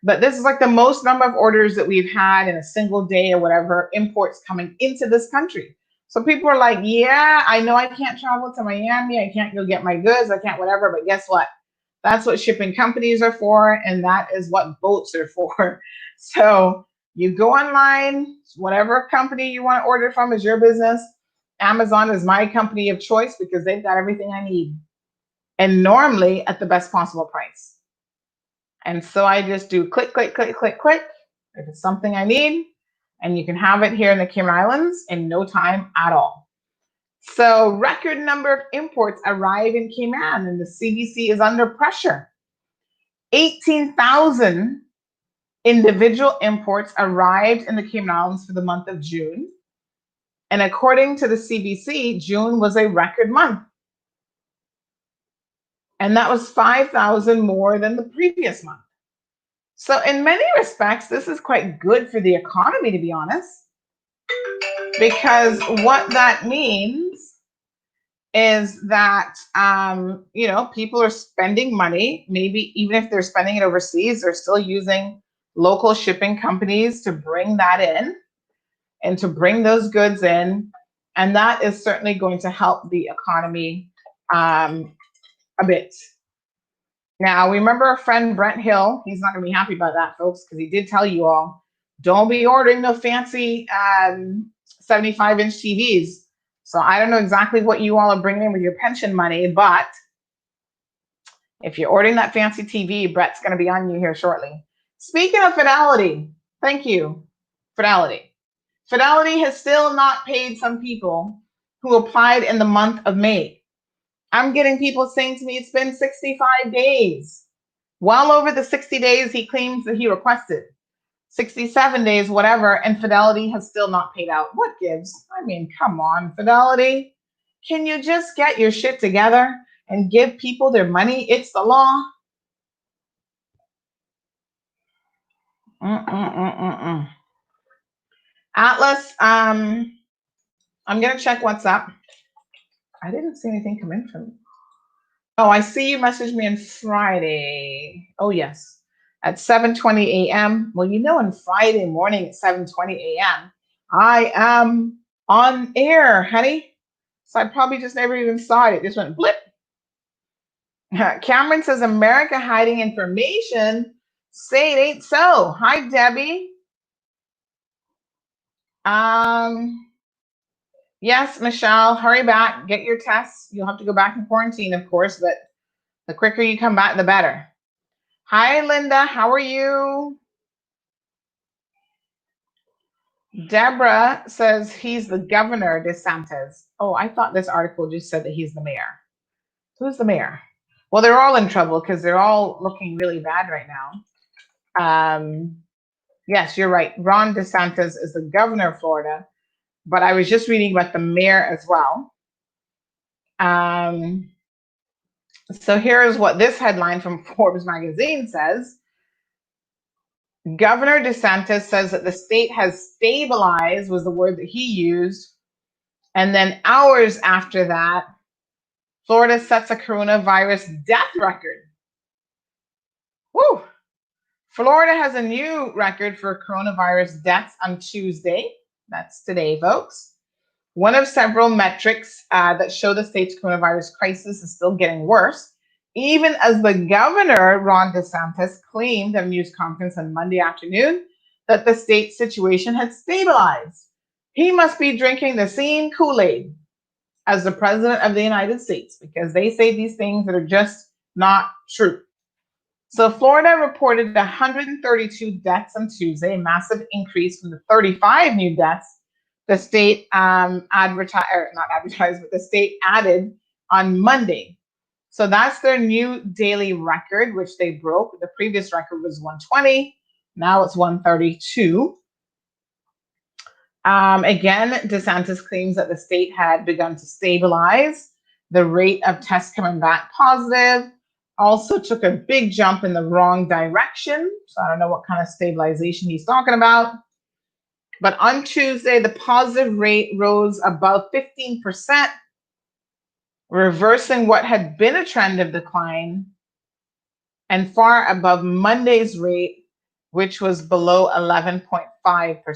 But this is like the most number of orders that we've had in a single day or whatever, imports coming into this country. So people are like, yeah, I know I can't travel to Miami. I can't go get my goods. I can't whatever. But guess what? That's what shipping companies are for. And that is what boats are for. So you go online, whatever company you want to order from is your business. Amazon is my company of choice because they've got everything I need. And normally at the best possible price. And so I just do click, click, click, click, click. If it's something I need, and you can have it here in the Cayman Islands in no time at all. So record number of imports arrive in Cayman, and the CDC is under pressure. 18,000 individual imports arrived in the Cayman Islands for the month of June. And according to the CDC, June was a record month. And that was 5,000 more than the previous month. So in many respects, this is quite good for the economy, to be honest, because what that means is that, people are spending money. Maybe even if they're spending it overseas, they're still using local shipping companies to bring that in and to bring those goods in. And that is certainly going to help the economy a bit. Now, remember our friend Brent Hill. He's not going to be happy about that, folks, because he did tell you all, don't be ordering no fancy 75-inch TVs. So I don't know exactly what you all are bringing in with your pension money, but if you're ordering that fancy TV, Brett's going to be on you here shortly. Speaking of Fidelity, thank you, Fidelity. Fidelity has still not paid some people who applied in the month of May. I'm getting people saying to me, it's been 65 days. Well over the 60 days he claims that he requested. 67 days, whatever, and Fidelity has still not paid out. What gives? I mean, come on, Fidelity. Can you just get your shit together and give people their money? It's the law. Atlas, I'm going to check what's up. I didn't see anything come in from you. Oh, I see you messaged me on Friday. Oh, yes. At 7:20 a.m. Well, on Friday morning at 7:20 a.m., I am on air, honey. So I probably just never even saw it. It just went blip. Cameron says, America hiding information. Say it ain't so. Hi, Debbie. Yes, Michelle, hurry back. Get your tests. You'll have to go back in quarantine, of course, but the quicker you come back, the better. Hi, Linda. How are you? Deborah says he's the governor, DeSantis. Oh, I thought this article just said that he's the mayor. Who's the mayor? Well, they're all in trouble because they're all looking really bad right now. Yes, you're right. Ron DeSantis is the governor of Florida, but I was just reading about the mayor as well. So here's what this headline from Forbes magazine says. Governor DeSantis says that the state has stabilized, was the word that he used. And then hours after that, Florida sets a coronavirus death record. Woo! Florida has a new record for coronavirus deaths on Tuesday. That's today, folks. One of several metrics that show the state's coronavirus crisis is still getting worse, even as the governor, Ron DeSantis, claimed at a news conference on Monday afternoon that the state's situation had stabilized. He must be drinking the same Kool-Aid as the president of the United States, because they say these things that are just not true. So Florida reported 132 deaths on Tuesday, a massive increase from the 35 new deaths the state the state added on Monday. So that's their new daily record, which they broke. The previous record was 120. Now it's 132. Again, DeSantis claims that the state had begun to stabilize. The rate of tests coming back positive also took a big jump in the wrong direction. So I don't know what kind of stabilization he's talking about. But on Tuesday, the positive rate rose above 15%, reversing what had been a trend of decline and far above Monday's rate, which was below 11.5%.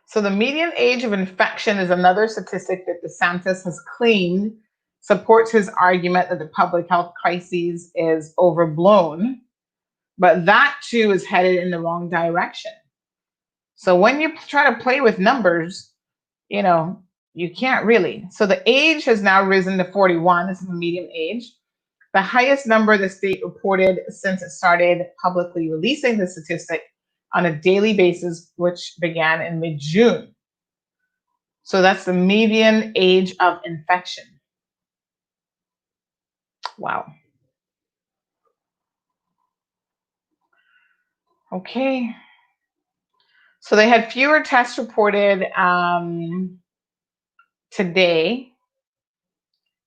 So the median age of infection is another statistic that DeSantis has claimed supports his argument that the public health crisis is overblown, but that too is headed in the wrong direction. So when you try to play with numbers, you can't really. So the age has now risen to 41. This is the median age, the highest number the state reported since it started publicly releasing the statistic on a daily basis, which began in mid-June. So that's the median age of infection. Wow. Okay. So they had fewer tests reported today.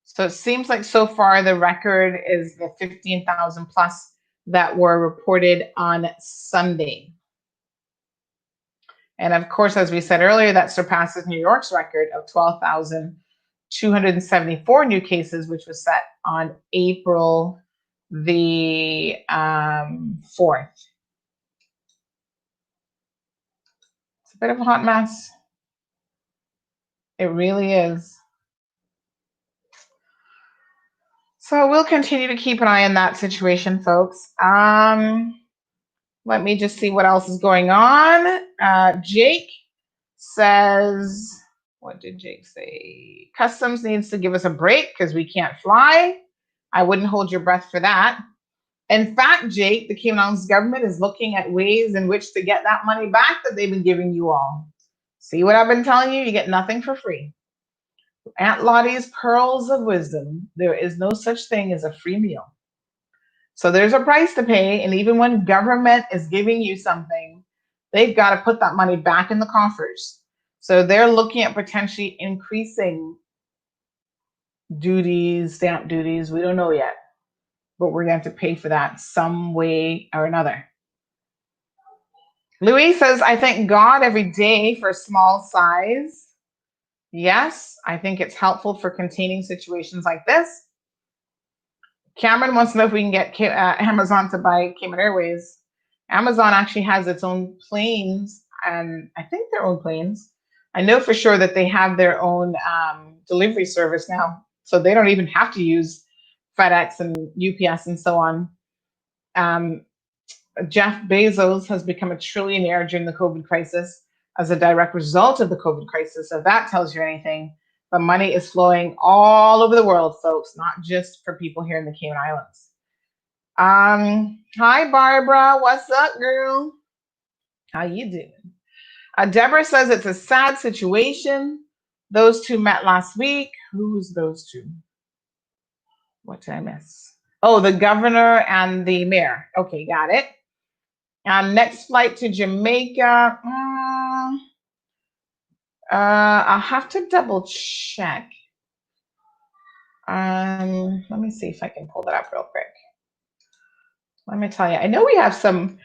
So it seems like so far the record is the 15,000 plus that were reported on Sunday. And of course, as we said earlier, that surpasses New York's record of 12,274 new cases, which was set on April the 4th. It's a bit of a hot mess. It really is. So we'll continue to keep an eye on that situation, folks. Let me just see what else is going on. Jake says, what did Jake say? Customs needs to give us a break because we can't fly. I wouldn't hold your breath for that. In fact, Jake, the Cayman Islands government is looking at ways in which to get that money back that they've been giving you all. See what I've been telling you? You get nothing for free. Aunt Lottie's pearls of wisdom. There is no such thing as a free meal. So there's a price to pay, and even when government is giving you something, they've got to put that money back in the coffers. So they're looking at potentially increasing duties, stamp duties. We don't know yet, but we're going to have to pay for that some way or another. Louis says, I thank God every day for small size. Yes, I think it's helpful for containing situations like this. Cameron wants to know if we can get Amazon to buy Cayman Airways. Amazon actually has its own planes, and I think their own planes. I know for sure that they have their own delivery service now, so they don't even have to use FedEx and UPS and so on. Jeff Bezos has become a trillionaire during the COVID crisis as a direct result of the COVID crisis. So if that tells you anything, the money is flowing all over the world, folks, not just for people here in the Cayman Islands. Hi, Barbara. What's up, girl? How you doing? Deborah says it's a sad situation. Those two met last week. Who's those two? What did I miss? Oh, the governor and the mayor. Okay, got it. Next flight to Jamaica. I'll have to double check. Let me see if I can pull that up real quick. Let me tell you, I know we have some,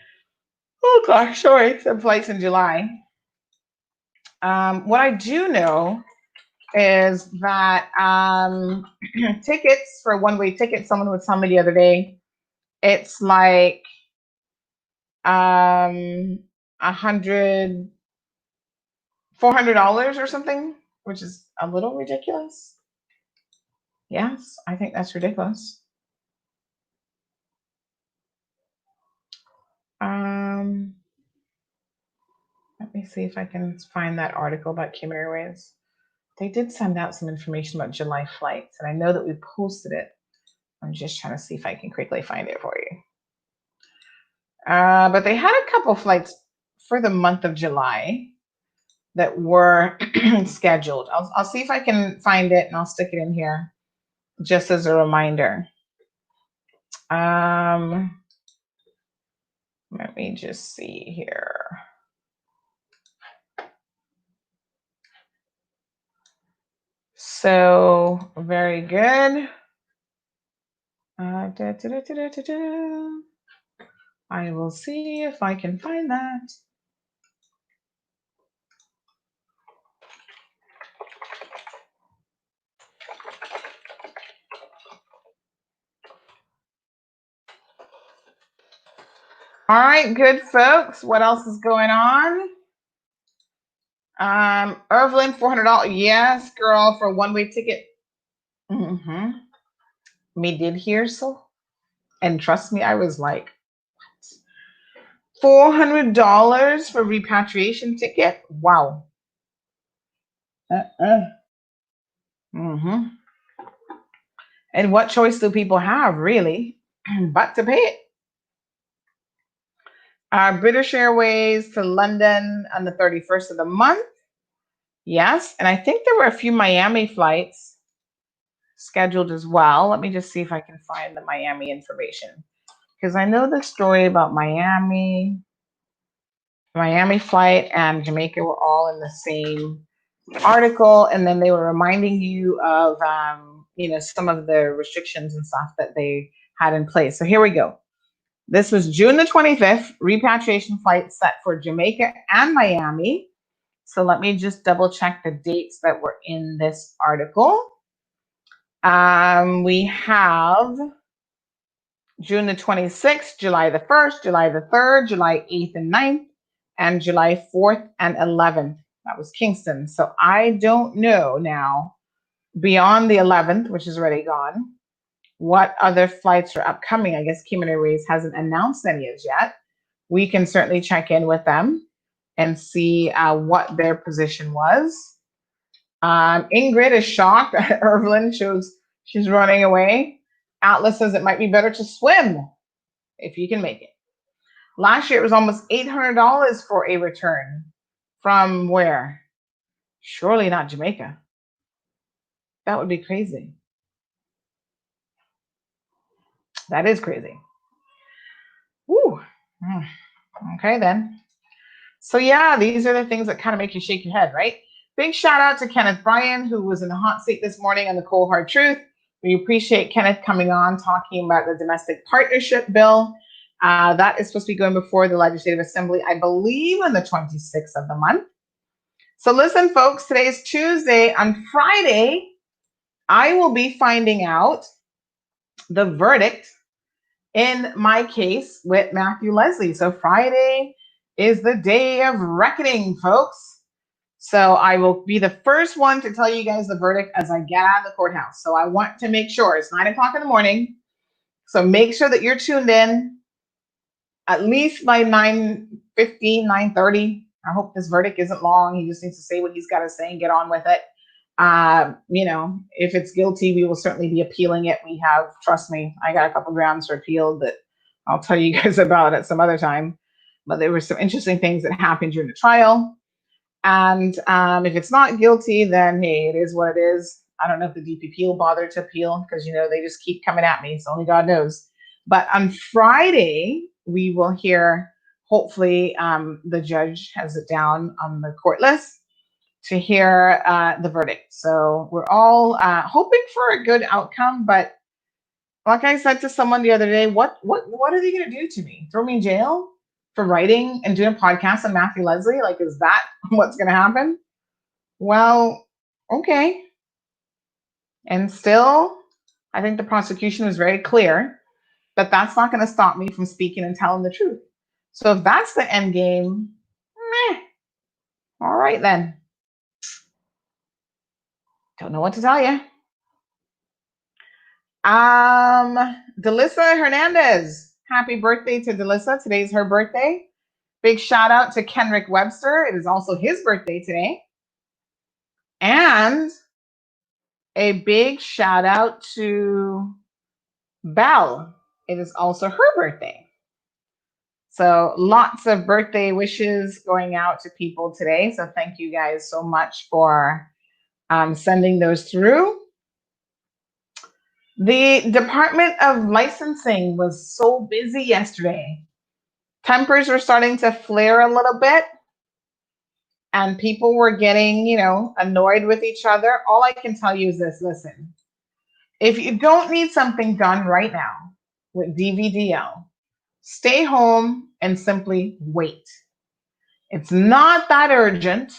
some flights in July. What I do know is that tickets for a one-way ticket, someone was telling me the other day, it's like $400 or something, which is a little ridiculous. Yes, I think that's ridiculous. Let me see if I can find that article about Cayman Airways. They did send out some information about July flights, and I know that we posted it. I'm just trying to see if I can quickly find it for you. But they had a couple flights for the month of July that were scheduled. I'll see if I can find it, and I'll stick it in here just as a reminder. Let me just see here. So very good. I will see if I can find that. All right, good folks. What else is going on? Evelyn, $400. Yes, girl, for a one-way ticket. Mm-hmm. Me did hear so. And trust me, I was like, $400 for repatriation ticket? Wow. Mm-hmm. And what choice do people have, really, but to pay it? British Airways to London on the 31st of the month. Yes, and I think there were a few Miami flights scheduled as well. Let me just see if I can find the Miami information, because I know the story about Miami flight and Jamaica were all in the same article, and then they were reminding you of some of the restrictions and stuff that they had in place. So here we go. This was June the 25th, repatriation flight set for Jamaica and Miami. So let me just double check the dates that were in this article. We have June the 26th, July the 1st, July the 3rd, July 8th and 9th, and July 4th and 11th. That was Kingston. So I don't know now, beyond the 11th, which is already gone, what other flights are upcoming. I guess Cayman Airways hasn't announced any as yet. We can certainly check in with them and see what their position was. Ingrid is shocked. Evelyn shows she's running away. Atlas says it might be better to swim if you can make it. Last year it was almost $800 for a return. From where? Surely not Jamaica. That would be crazy. That is crazy. Woo. Okay then. So yeah, these are the things that kind of make you shake your head, right? Big shout out to Kenneth Bryan, who was in the hot seat this morning on the Cold Hard Truth. We appreciate Kenneth coming on talking about the domestic partnership bill. That is supposed to be going before the Legislative Assembly, I believe, on the 26th of the month. So listen, folks, today is Tuesday. On Friday, I will be finding out the verdict in my case with Matthew Leslie. So Friday is the day of reckoning, folks. So I will be the first one to tell you guys the verdict as I get out of the courthouse. So I want to make sure it's 9 o'clock in the morning. So make sure that you're tuned in at least by 9:15, 9:30. I hope this verdict isn't long. He just needs to say what he's got to say and get on with it. If it's guilty, we will certainly be appealing it. We have, trust me, I got a couple grounds for appeal that I'll tell you guys about at some other time. But there were some interesting things that happened during the trial. And if it's not guilty, then hey, it is what it is. I don't know if the DPP will bother to appeal because, they just keep coming at me. So only God knows. But on Friday, we will hear, hopefully, the judge has it down on the court list to hear the verdict. So we're all hoping for a good outcome. But like I said to someone the other day, what are they going to do to me? Throw me in jail for writing and doing a podcast on Matthew Leslie? Like, is that what's going to happen? Well, okay. And still, I think the prosecution was very clear that that's not going to stop me from speaking and telling the truth. So if that's the end game, all right then. Don't know what to tell you. Delissa Hernandez. Happy birthday to Delissa. Today's her birthday. Big shout out to Kenrick Webster. It is also his birthday today. And a big shout out to Belle. It is also her birthday. So lots of birthday wishes going out to people today. So thank you guys so much for sending those through. The Department of Licensing was so busy yesterday. Tempers were starting to flare a little bit. And people were getting, annoyed with each other. All I can tell you is this, listen. If you don't need something done right now with DVDL, stay home and simply wait. It's not that urgent,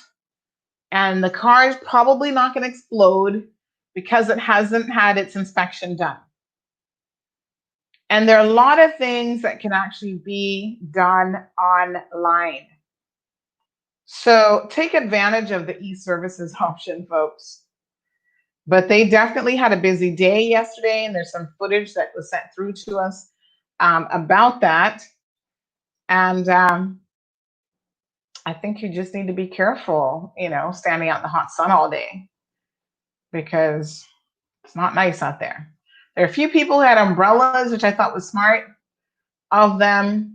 and the car is probably not going to explode because it hasn't had its inspection done. And there are a lot of things that can actually be done online. So take advantage of the e-services option, folks. But they definitely had a busy day yesterday, and there's some footage that was sent through to us about that. And I think you just need to be careful, standing out in the hot sun all day, because it's not nice out there. There are a few people who had umbrellas, which I thought was smart of them.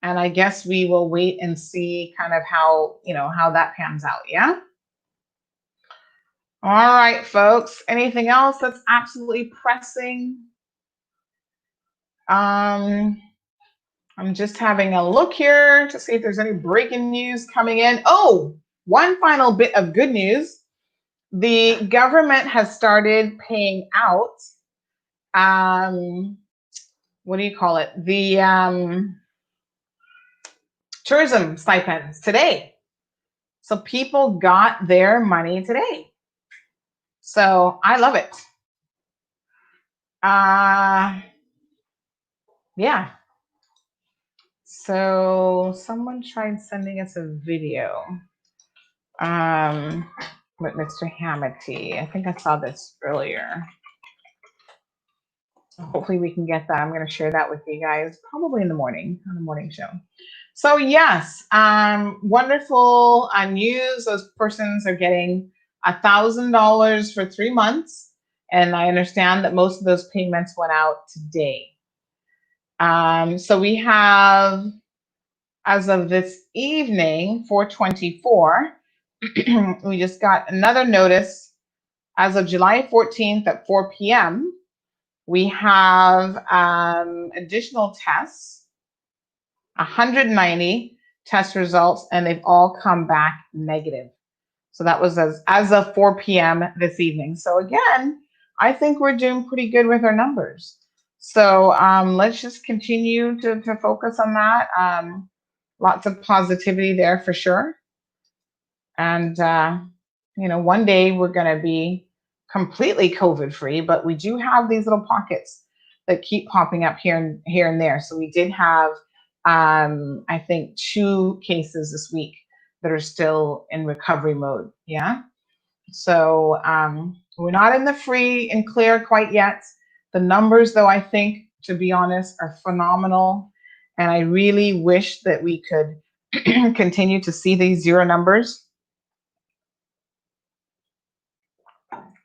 And I guess we will wait and see kind of how that pans out. Yeah. All right, folks. Anything else that's absolutely pressing? I'm just having a look here to see if there's any breaking news coming in. Oh, one final bit of good news. The government has started paying out, what do you call it? The tourism stipends today. So people got their money today. So I love it. Yeah. So someone tried sending us a video with Mr. Hamity. I think I saw this earlier. Hopefully we can get that. I'm going to share that with you guys probably in the morning, on the morning show. So yes, wonderful news. Those persons are getting $1,000 for 3 months. And I understand that most of those payments went out today. So we have, as of this evening, 4/24, we just got another notice. As of July 14th at 4 p.m., we have additional tests, 190 test results, and they've all come back negative. So that was as of 4 p.m. this evening. So again, I think we're doing pretty good with our numbers. So let's just continue to focus on that. Lots of positivity there for sure. And, one day we're going to be completely COVID free, but we do have these little pockets that keep popping up here and there. So we did have, I think, 2 cases this week that are still in recovery mode. Yeah. So we're not in the free and clear quite yet. The numbers, though, I think, to be honest, are phenomenal. And I really wish that we could continue to see these 0 numbers.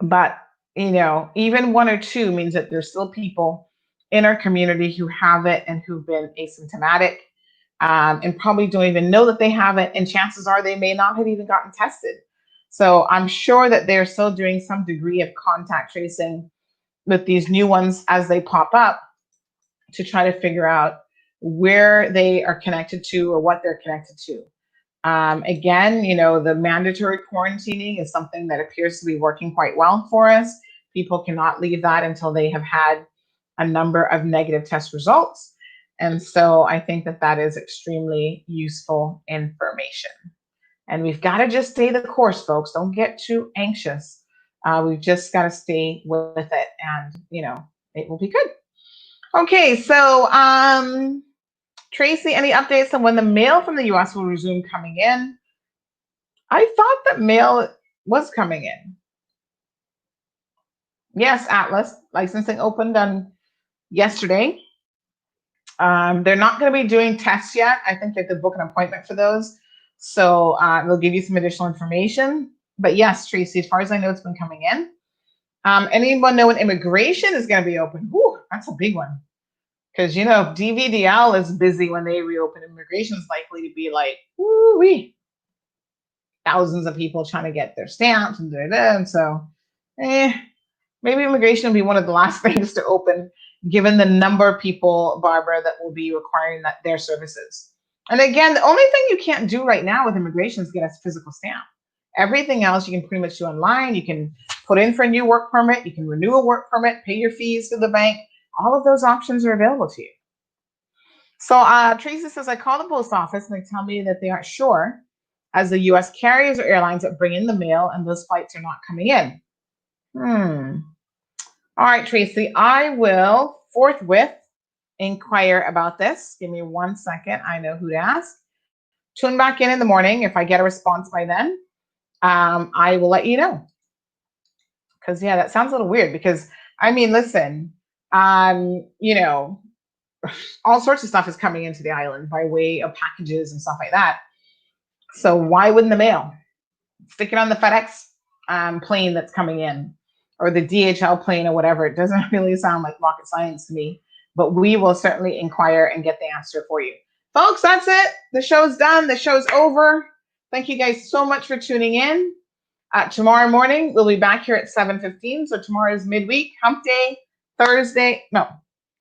But, even 1 or 2 means that there's still people in our community who have it and who've been asymptomatic and probably don't even know that they have it. And chances are they may not have even gotten tested. So I'm sure that they're still doing some degree of contact tracing with these new ones as they pop up to try to figure out where they are connected to or what they're connected to. Again, the mandatory quarantining is something that appears to be working quite well for us. People cannot leave that until they have had a number of negative test results. And so I think that that is extremely useful information. And we've got to just stay the course, folks. Don't get too anxious. We've just got to stay with it, and, it will be good. Okay, so Tracy, any updates on when the mail from the US will resume coming in? I thought that mail was coming in. Yes, Atlas, licensing opened on yesterday. They're not going to be doing tests yet. I think they have to book an appointment for those. So they'll give you some additional information. But yes, Tracy, as far as I know, it's been coming in. Anyone know when immigration is going to be open? Whew, that's a big one. Because, if DVDL is busy when they reopen, immigration is likely to be like, woo-wee. Thousands of people trying to get their stamps and so maybe immigration will be one of the last things to open, given the number of people, Barbara, that will be requiring their services. And again, the only thing you can't do right now with immigration is get a physical stamp. Everything else you can pretty much do online. You can put in for a new work permit. You can renew a work permit, pay your fees to the bank. All of those options are available to you. So Tracy says, I call the post office and they tell me that they aren't sure, as the U.S. carriers or airlines that bring in the mail, and those flights are not coming in. All right, Tracy, I will forthwith inquire about this. Give me 1 second. I know who to ask. Tune back in the morning. If I get a response by then, I will let you know. Because, yeah, that sounds a little weird because, I mean, listen, you know, all sorts of stuff is coming into the island by way of packages and stuff like that. So why wouldn't the mail? Stick it on the FedEx plane that's coming in, or the DHL plane or whatever. It doesn't really sound like rocket science to me, but we will certainly inquire and get the answer for you. Folks, that's it. The show's done. The show's over. Thank you guys so much for tuning in. Tomorrow morning, we'll be back here at 7:15. So tomorrow is midweek, hump day, Thursday. No,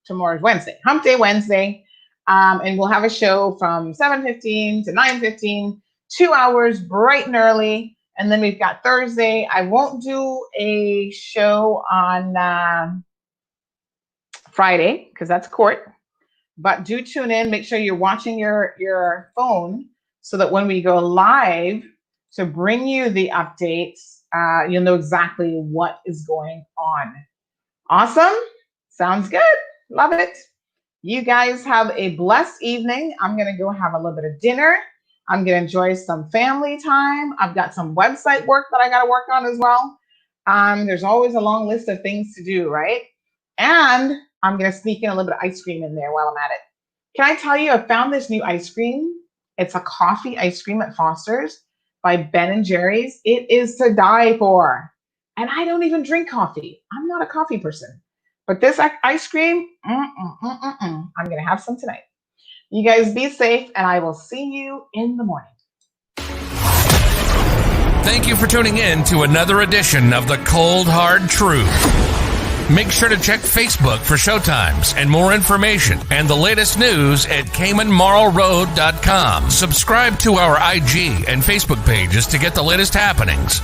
tomorrow's Wednesday, hump day Wednesday. And we'll have a show from 7:15 to 9:15, 2 hours bright and early. And then we've got Thursday. I won't do a show on Friday because that's court. But do tune in. Make sure you're watching your phone so that when we go live to bring you the updates, you'll know exactly what is going on. Awesome. Sounds good. Love it. You guys have a blessed evening. I'm going to go have a little bit of dinner. I'm going to enjoy some family time. I've got some website work that I got to work on as well. There's always a long list of things to do, right? And I'm going to sneak in a little bit of ice cream in there while I'm at it. Can I tell you, I found this new ice cream. It's a coffee ice cream at Foster's by Ben & Jerry's. It is to die for. And I don't even drink coffee. I'm not a coffee person. But this ice cream, I'm going to have some tonight. You guys be safe, and I will see you in the morning. Thank you for tuning in to another edition of The Cold Hard Truth. Make sure to check Facebook for showtimes and more information and the latest news at CaymanMarlRoad.com. Subscribe to our IG and Facebook pages to get the latest happenings.